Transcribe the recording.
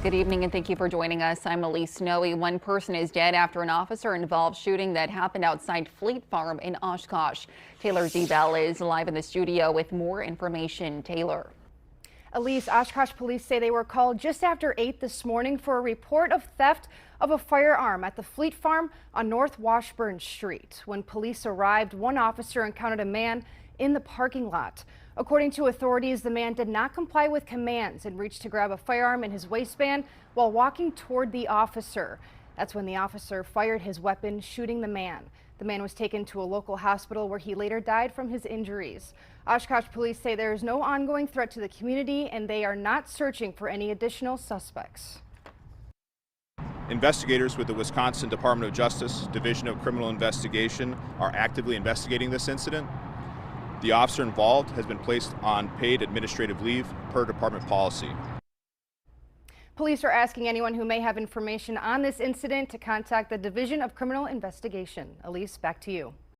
Good evening and thank you for joining us. I'm Elise Snowy. One person is dead after an officer-involved shooting that happened outside Fleet Farm in Oshkosh. Taylor Bell is live in the studio with more information. Taylor. Elise, Oshkosh police say they were called just after 8 this morning for a report of theft of a firearm at the Fleet Farm on North Washburn Street. When police arrived, one officer encountered a man in the parking lot. According to authorities, the man did not comply with commands and reached to grab a firearm in his waistband while walking toward the officer. That's when the officer fired his weapon, shooting the man. The man was taken to a local hospital where he later died from his injuries. Oshkosh police say there is no ongoing threat to the community and they are not searching for any additional suspects. Investigators with the Wisconsin Department of Justice Division of Criminal Investigation are actively investigating this incident. The officer involved has been placed on paid administrative leave per department policy. Police are asking anyone who may have information on this incident to contact the Division of Criminal Investigation. Elise, back to you.